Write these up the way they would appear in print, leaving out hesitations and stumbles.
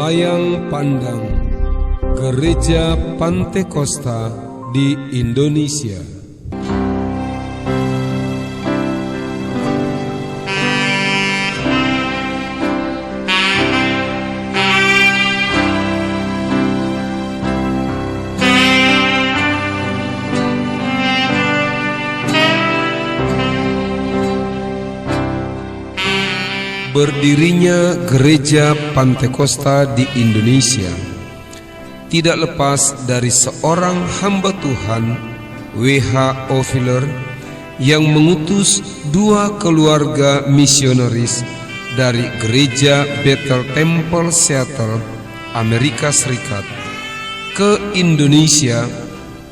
melayang pandang Gereja Pantekosta di Indonesia. Berdirinya Gereja Pantekosta di Indonesia tidak lepas dari seorang hamba Tuhan, W.H. Offiler, yang mengutus dua keluarga misionaris dari Gereja Bethel Temple Seattle, Amerika Serikat, ke Indonesia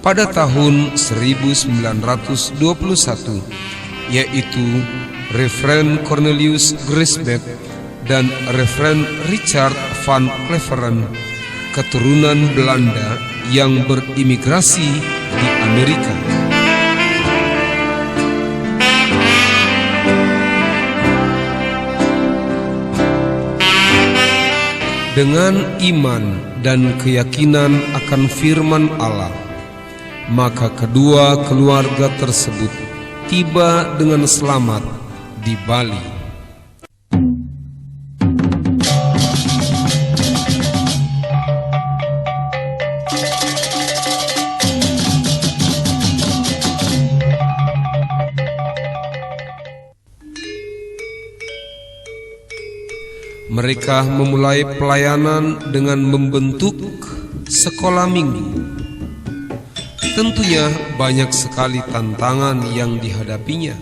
pada tahun 1921, yaitu Reverend Cornelius Grisbeck dan Reverend Richard van Cleveren, keturunan Belanda yang berimigrasi di Amerika. Dengan iman dan keyakinan akan firman Allah, maka kedua keluarga tersebut tiba dengan selamat di Bali. Mereka memulai pelayanan dengan membentuk sekolah minggu. Tentunya banyak sekali tantangan yang dihadapinya.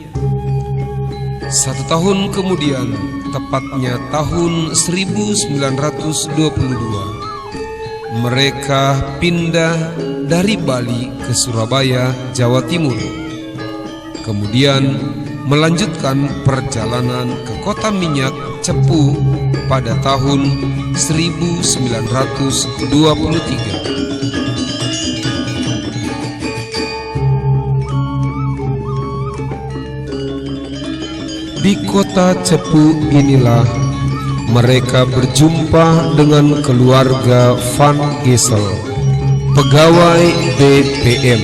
1 tahun kemudian, tepatnya tahun 1922, mereka pindah dari Bali ke Surabaya, Jawa Timur. Kemudian melanjutkan perjalanan ke kota minyak Cepu pada tahun 1923. Di kota Cepu inilah mereka berjumpa dengan keluarga Van Gessel, pegawai BPM.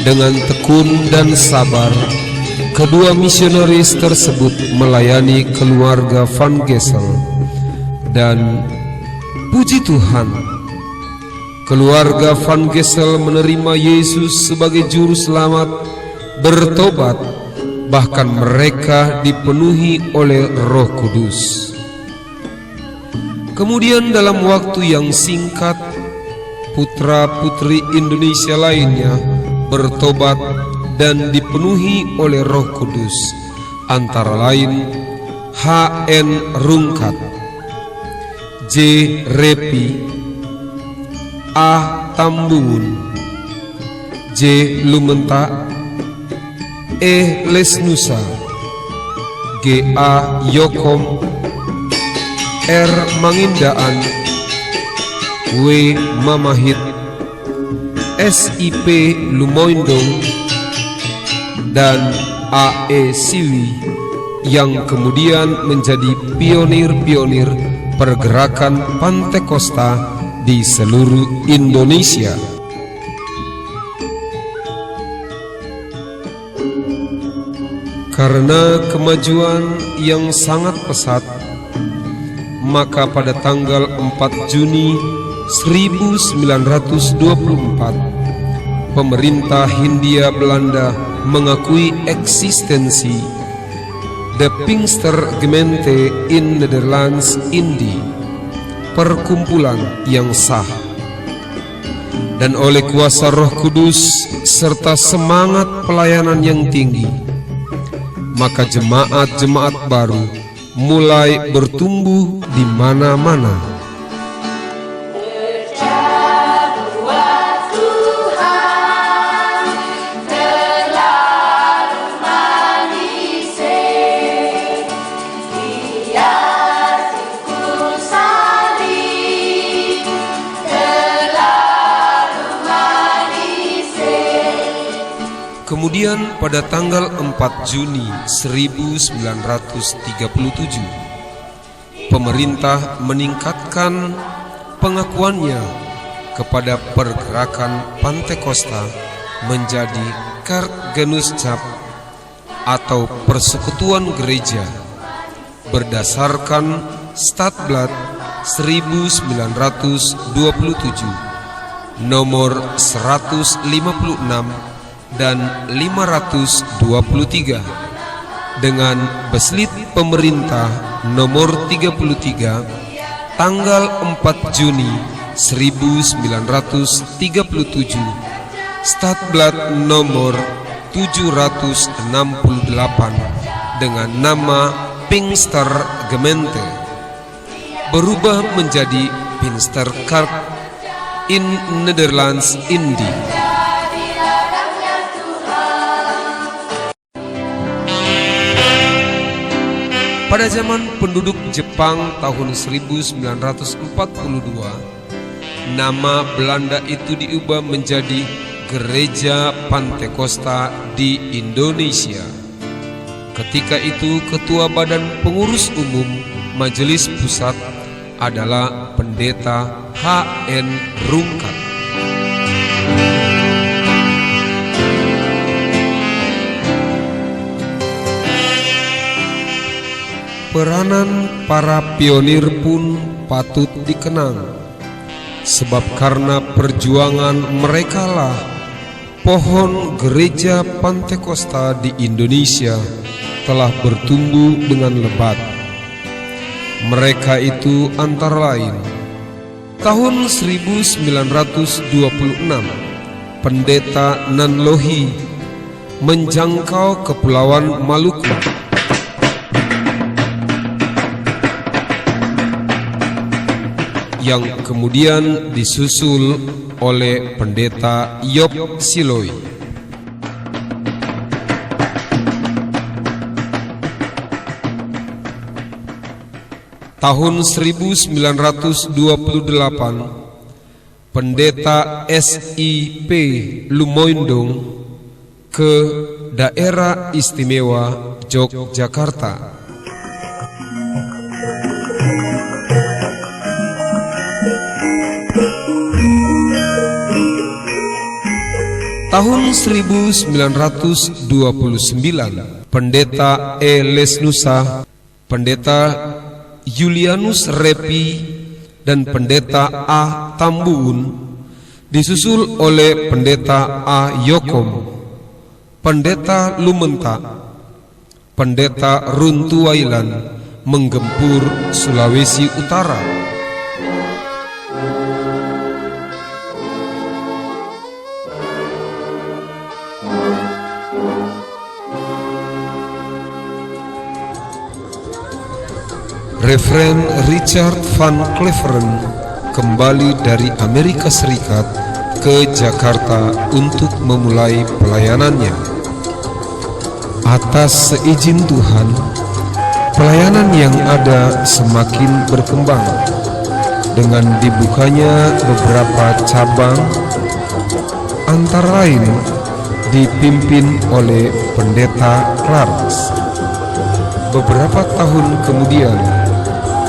Dengan tekun dan sabar, kedua misionaris tersebut melayani keluarga Van Gessel, dan puji Tuhan, keluarga Van Gessel menerima Yesus sebagai juru selamat, bertobat, bahkan mereka dipenuhi oleh Roh Kudus. Kemudian dalam waktu yang singkat, putra-putri Indonesia lainnya bertobat dan dipenuhi oleh Roh Kudus, antara lain H.N. Rungkat, J. Repi, A. Tambungun, J. Lumentak, E. Lesnusa, G. A. Yokom, R. Mangindaan, W. Mamahit, S.I.P. Lumoindong, dan A.E. Siwi, yang kemudian menjadi pionir-pionir pergerakan Pantekosta di seluruh Indonesia. Karena kemajuan yang sangat pesat, maka pada tanggal 4 Juni 1924, pemerintah Hindia Belanda mengakui eksistensi The Pinkstergemeente in Nederlands Indie, perkumpulan yang sah. Dan oleh kuasa Roh Kudus serta semangat pelayanan yang tinggi, maka jemaat-jemaat baru mulai bertumbuh di mana-mana. Kemudian pada tanggal 4 Juni 1937, pemerintah meningkatkan pengakuannya kepada pergerakan Pantekosta menjadi Kerkgenutschap atau Persekutuan Gereja berdasarkan Stadtblad 1927 nomor 156 dan 523 dengan Beslit Pemerintah nomor 33 tanggal 4 Juni 1937, Stadtblad nomor 768 dengan nama Pinkstergemeente berubah menjadi Pinksterkerk in Nederlands Indie. Pada zaman penduduk Jepang tahun 1942, nama Belanda itu diubah menjadi Gereja Pantekosta di Indonesia. Ketika itu Ketua Badan Pengurus Umum Majelis Pusat adalah Pendeta H.N. Rungkat. Peranan para pionir pun patut dikenang, sebab karena perjuangan merekalah pohon gereja Pantekosta di Indonesia telah bertumbuh dengan lebat. Mereka itu antara lain: tahun 1926 Pendeta Nanlohi menjangkau Kepulauan Maluku. Yang kemudian disusul oleh Pendeta Yop Siloi. Tahun 1928 Pendeta S.I.P. Lumoindong ke Daerah Istimewa Yogyakarta. Tahun 1929 Pendeta E. Lesnusa, Pendeta Julianus Repi, dan Pendeta A. Tambuun disusul oleh Pendeta A. Yokom, Pendeta Lumenta, Pendeta Runtuailan menggempur Sulawesi Utara. Reverend Richard Van Cleveren kembali dari Amerika Serikat ke Jakarta untuk memulai pelayanannya. Atas seizin Tuhan, pelayanan yang ada semakin berkembang dengan dibukanya beberapa cabang, antara lain dipimpin oleh Pendeta Clarks. Beberapa tahun kemudian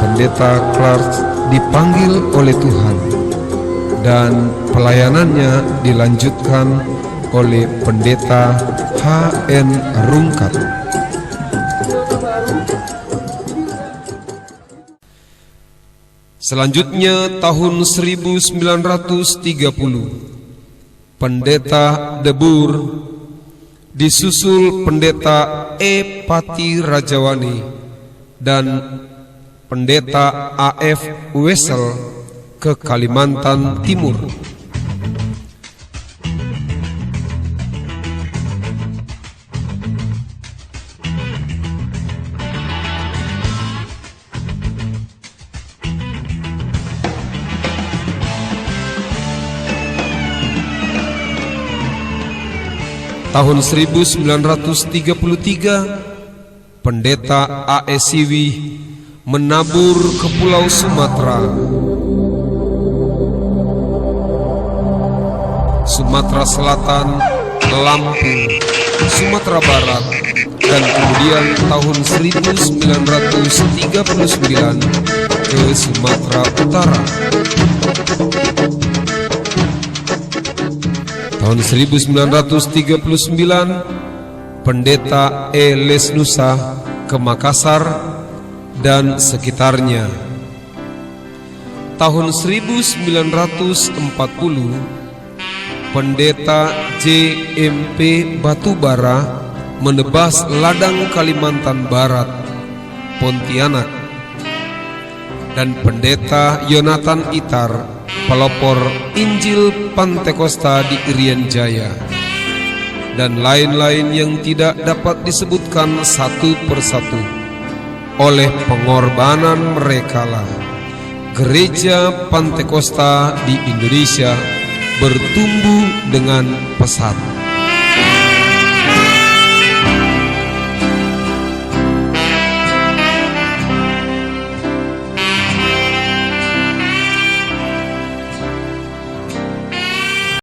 Pendeta Clarks dipanggil oleh Tuhan dan pelayanannya dilanjutkan oleh Pendeta H.N. Rungkat. Selanjutnya tahun 1930 Pendeta De Boer disusul Pendeta E. Pati Rajawani dan Pendeta A.F. Wessel ke Kalimantan Timur. Tahun 1933 Pendeta A.E. Siwi menabur ke Pulau Sumatera. Sumatera Selatan Lampung, Sumatera Barat, dan kemudian tahun 1939 ke Sumatera Utara. Tahun 1939 Pendeta E. Lesnusa ke Makassar dan sekitarnya. Tahun 1940 Pendeta J.M.P. Batubara menebas ladang Kalimantan Barat, Pontianak, dan Pendeta Yonatan Itar pelopor Injil Pantekosta di Irian Jaya, dan lain-lain yang tidak dapat disebutkan satu persatu. Oleh pengorbanan merekalah Gereja Pantekosta di Indonesia bertumbuh dengan pesat.